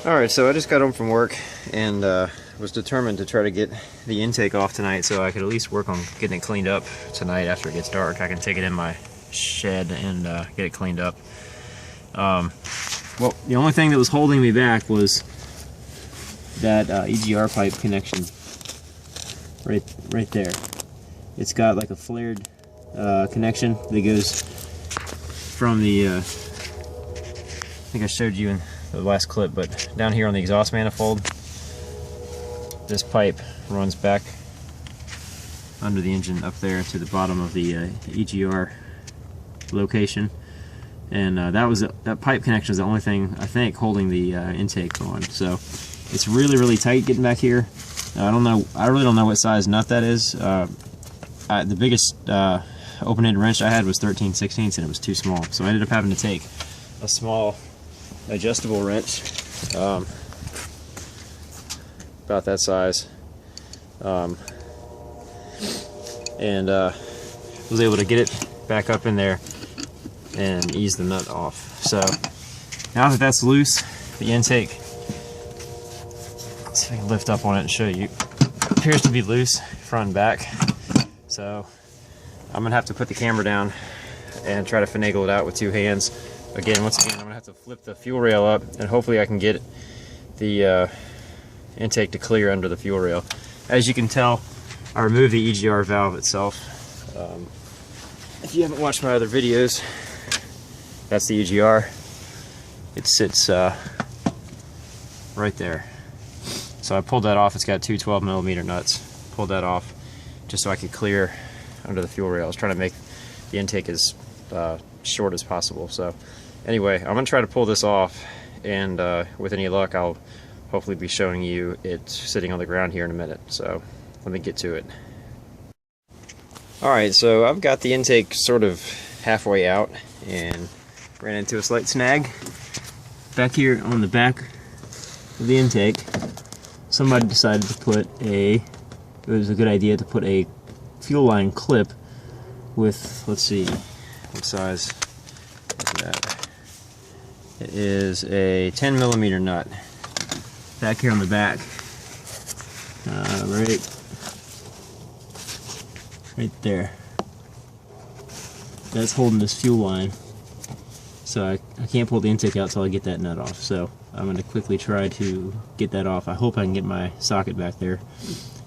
Alright, so I just got home from work and was determined to try to get the intake off tonight so I could at least work on getting it cleaned up tonight after it gets dark. I can take it in my shed and get it cleaned up. Well, the only thing that was holding me back was that EGR pipe connection right there. It's got like a flared connection that goes from the I think I showed you in the last clip, but down here on the exhaust manifold, this pipe runs back under the engine up there to the bottom of the EGR location, and that pipe connection is the only thing I think holding the intake on. So it's really tight getting back here. I really don't know what size nut that is. The biggest open-ended wrench I had was 13/16 and it was too small, so I ended up having to take a small adjustable wrench about that size, and was able to get it back up in there and ease the nut off. So now that that's loose, the intake, let's see if I can lift up on it and show you, appears to be loose front and back. So I'm gonna have to put the camera down and try to finagle it out with two hands. Once again, I'm gonna have to flip the fuel rail up, and hopefully I can get the intake to clear under the fuel rail. As you can tell, I removed the EGR valve itself. If you haven't watched my other videos, that's the EGR. It sits right there. So I pulled that off. It's got two 12mm nuts. Pulled that off just so I could clear under the fuel rail. I was trying to make the intake as short as possible. So anyway, I'm gonna try to pull this off, and with any luck I'll hopefully be showing you it sitting on the ground here in a minute. So let me get to it. Alright, so I've got the intake sort of halfway out and ran into a slight snag. Back here on the back of the intake, somebody decided to put it was a good idea to put a fuel line clip with, let's see, what size is that? It is a 10mm nut. Back here on the back, right there. That's holding this fuel line. So I can't pull the intake out till I get that nut off. So I'm going to quickly try to get that off. I hope I can get my socket back there,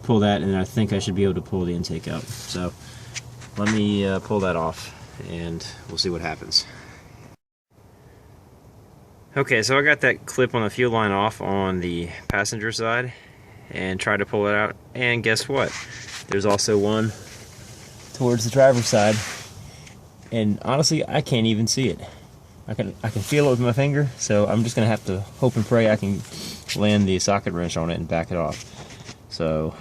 pull that, and I think I should be able to pull the intake out. So let me pull that off and we'll see what happens. Okay, so I got that clip on the fuel line off on the passenger side and tried to pull it out, and guess what? There's also one towards the driver's side, and honestly I can't even see it. I can feel it with my finger, so I'm just gonna have to hope and pray I can land the socket wrench on it and back it off. So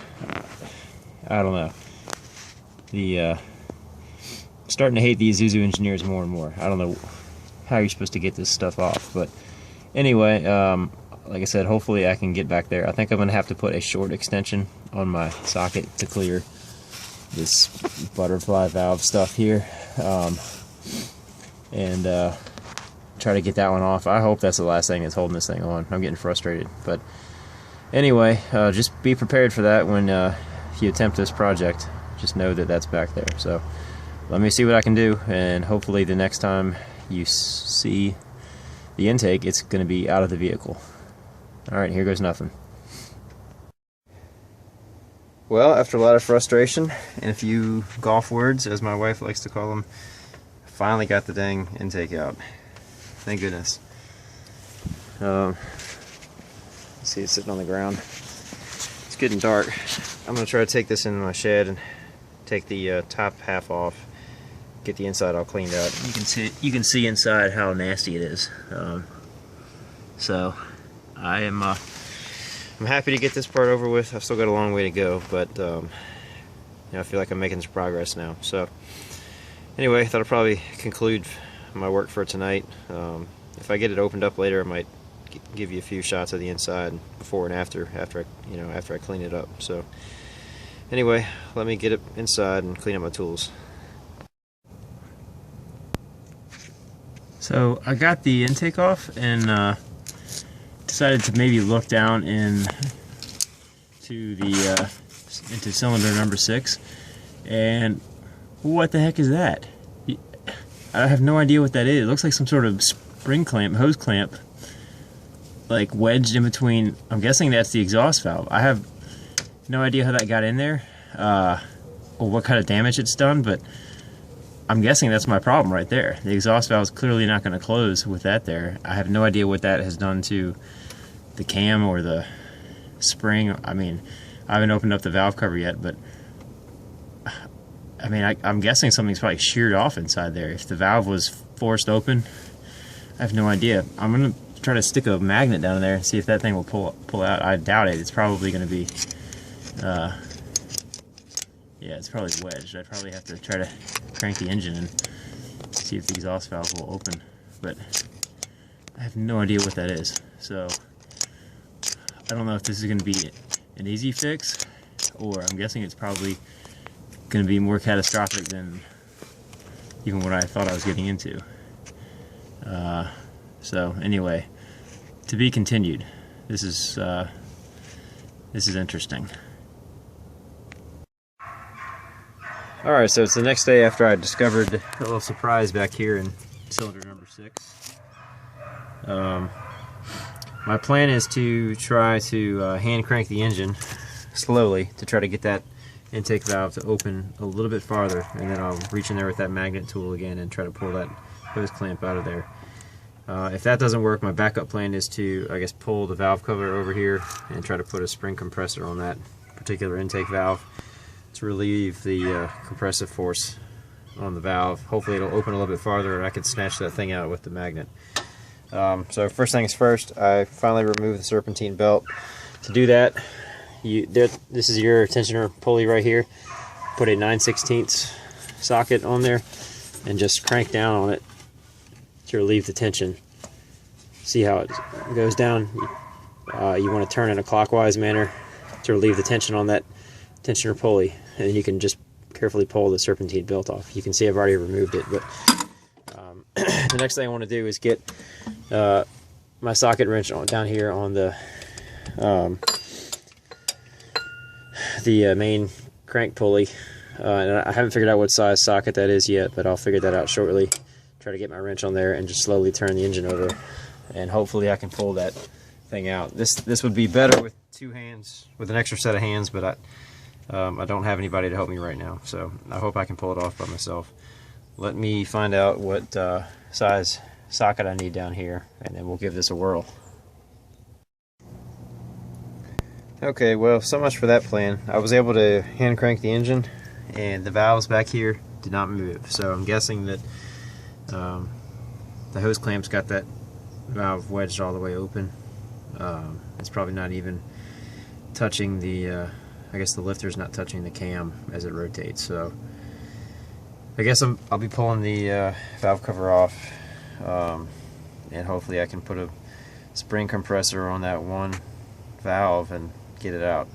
I don't know. I'm starting to hate the Isuzu engineers more and more. I don't know how you're supposed to get this stuff off, but anyway, like I said, hopefully I can get back there. I think I'm gonna have to put a short extension on my socket to clear this butterfly valve stuff here, and try to get that one off. I hope that's the last thing that's holding this thing on. I'm getting frustrated, but anyway, just be prepared for that when you attempt this project. Just know that that's back there. So let me see what I can do, and hopefully the next time you see the intake, it's going to be out of the vehicle. Alright, here goes nothing. Well, after a lot of frustration and a few golf words, as my wife likes to call them, I finally got the dang intake out. Thank goodness. See, it's sitting on the ground. It's getting dark. I'm going to try to take this into my shed and take the top half off, get the inside all cleaned out. You can see inside how nasty it is. So I'm happy to get this part over with. I've still got a long way to go, but I feel like I'm making some progress now. So anyway, I thought I'd probably conclude my work for tonight. If I get it opened up later, I might give you a few shots of the inside before and after I clean it up. So anyway, let me get it inside and clean up my tools. So I got the intake off, and decided to maybe look down into cylinder number 6, and what the heck is that? I have no idea what that is. It looks like some sort of spring clamp, hose clamp, like wedged in between. I'm guessing that's the exhaust valve. I have no idea how that got in there, or what kind of damage it's done, but I'm guessing that's my problem right there. The exhaust valve is clearly not going to close with that there. I have no idea what that has done to the cam or the spring. I mean, I haven't opened up the valve cover yet, but I mean, I'm guessing something's probably sheared off inside there. If the valve was forced open, I have no idea. I'm gonna try to stick a magnet down there and see if that thing will pull out. I doubt it. It's probably gonna be, yeah, it's probably wedged. I'd probably have to try to crank the engine and see if the exhaust valve will open. But I have no idea what that is. So I don't know if this is gonna be an easy fix, or I'm guessing it's probably going to be more catastrophic than even what I thought I was getting into. So anyway, to be continued. This is interesting. All right, so it's the next day after I discovered a little surprise back here in cylinder number 6. My plan is to try to hand crank the engine slowly to try to get that intake valve to open a little bit farther, and then I'll reach in there with that magnet tool again and try to pull that hose clamp out of there. If that doesn't work, my backup plan is to, I guess, pull the valve cover over here and try to put a spring compressor on that particular intake valve to relieve the compressive force on the valve. Hopefully it'll open a little bit farther and I can snatch that thing out with the magnet. So first things first, I finally removed the serpentine belt. To do that, this is your tensioner pulley right here. Put a 9/16 socket on there and just crank down on it to relieve the tension. See how it goes down? You want to turn in a clockwise manner to relieve the tension on that tensioner pulley, and then you can just carefully pull the serpentine belt off. You can see I've already removed it, but the next thing I want to do is get my socket wrench down here on the main crank pulley, and I haven't figured out what size socket that is yet, but I'll figure that out shortly. Try to get my wrench on there and just slowly turn the engine over, and hopefully I can pull that thing out. This would be better with 2 hands, with an extra set of hands, but I don't have anybody to help me right now, so I hope I can pull it off by myself. Let me find out what size socket I need down here, and then we'll give this a whirl. Okay, well, so much for that plan. I was able to hand crank the engine, and the valves back here did not move. So I'm guessing that the hose clamp's got that valve wedged all the way open. It's probably not even touching the, I guess the lifter's not touching the cam as it rotates. So I guess I'll be pulling the valve cover off, and hopefully I can put a spring compressor on that one valve and get it out.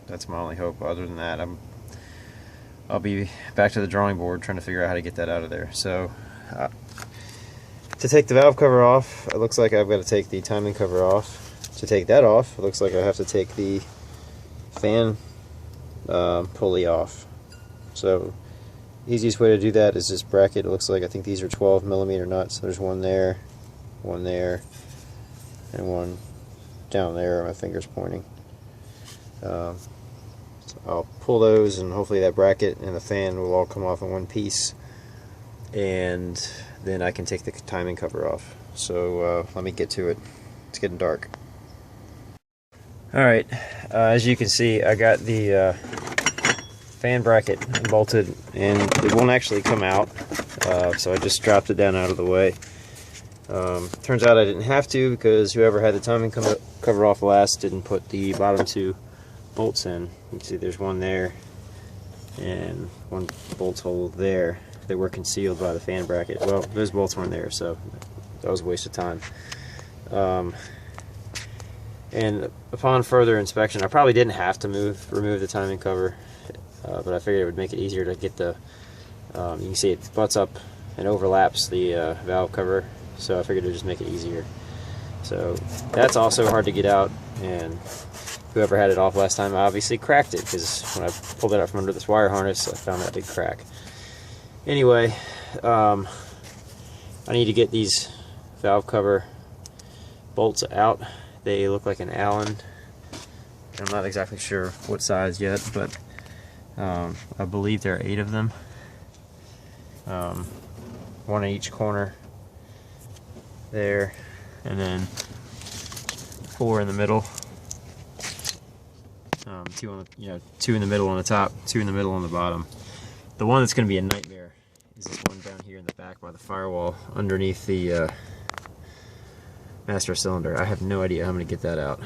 That's my only hope. Other than that, I'll be back to the drawing board trying to figure out how to get that out of there. So to take the valve cover off, it looks like I've got to take the timing cover off. To take that off, it looks like I have to take the fan pulley off. So easiest way to do that is this bracket. It looks like, I think these are 12mm nuts. There's one there, and one down there. My finger's pointing. So I'll pull those, and hopefully that bracket and the fan will all come off in one piece, and then I can take the timing cover off. So let me get to it. It's getting dark. Alright, as you can see, I got the fan bracket bolted, and it won't actually come out, so I just dropped it down out of the way. Turns out I didn't have to, because whoever had the timing cover off last didn't put the bottom 2 bolts in. You can see there's one there and one bolt hole there. They were concealed by the fan bracket. Well, those bolts weren't there, so that was a waste of time. And upon further inspection, I probably didn't have to remove the timing cover, but I figured it would make it easier to get the, you can see it butts up and overlaps the valve cover, so I figured it would just make it easier. So that's also hard to get out, and whoever had it off last time obviously cracked it, because when I pulled it out from under this wire harness, I found that big crack. Anyway, I need to get these valve cover bolts out. They look like an Allen. I'm not exactly sure what size yet, but I believe there are 8 of them. One in each corner there, and then 4 in the middle. 2 on the, 2 in the middle on the top, 2 in the middle on the bottom. The one that's going to be a nightmare is this one down here in the back by the firewall, underneath the master cylinder. I have no idea how I'm going to get that out.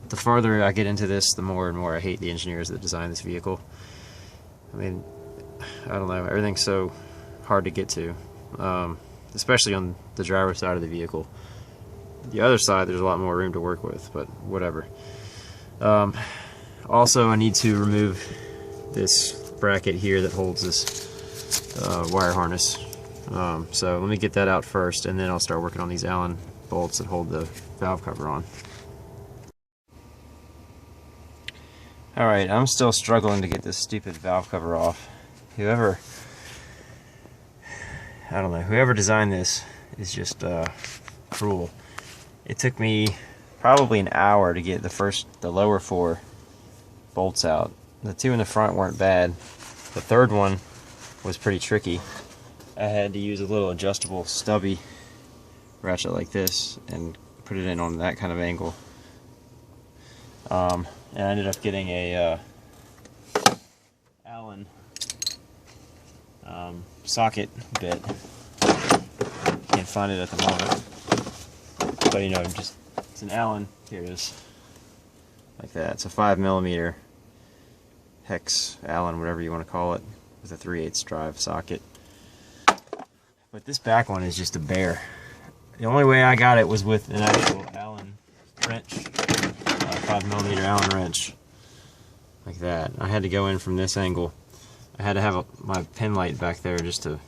The farther I get into this, the more and more I hate the engineers that designed this vehicle. I mean, I don't know, everything's so hard to get to, especially on the driver's side of the vehicle. The other side, there's a lot more room to work with, but whatever. Also, I need to remove this bracket here that holds this wire harness. So let me get that out first, and then I'll start working on these Allen bolts that hold the valve cover on. Alright, I'm still struggling to get this stupid valve cover off. Whoever designed this is just cruel. It took me probably an hour to get the lower 4 bolts out. The 2 in the front weren't bad. The third one was pretty tricky. I had to use a little adjustable stubby ratchet like this and put it in on that kind of angle. And I ended up getting a Allen socket bit. Can't find it at the moment, but it's an Allen. Here it is, like that. It's a 5mm hex Allen, whatever you want to call it, with a 3/8 drive socket. But this back one is just a bear. The only way I got it was with an actual Allen wrench, 5mm Allen wrench, like that. I had to go in from this angle. I had to have my pin light back there just to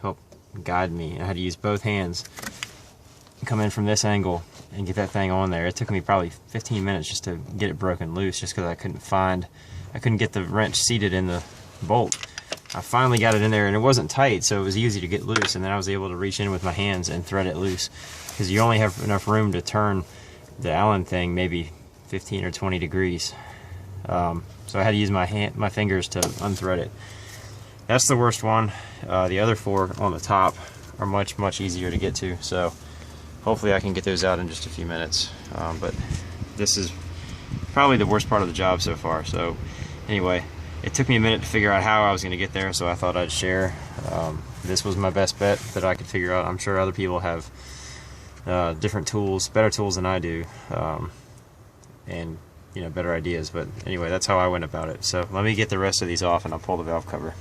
help guide me. I had to use both hands, come in from this angle, and get that thing on there. It took me probably 15 minutes just to get it broken loose, just because I couldn't get the wrench seated in the bolt. I finally got it in there, and it wasn't tight, so it was easy to get loose, and then I was able to reach in with my hands and thread it loose, because you only have enough room to turn the Allen thing maybe 15 or 20 degrees. So I had to use my fingers to unthread it. That's the worst one. The other 4 on the top are much easier to get to, so hopefully I can get those out in just a few minutes. But this is probably the worst part of the job so far. So anyway, it took me a minute to figure out how I was going to get there, so I thought I'd share. This was my best bet that I could figure out. I'm sure other people have different tools, better tools than I do, and better ideas. But anyway, that's how I went about it. So let me get the rest of these off, and I'll pull the valve cover.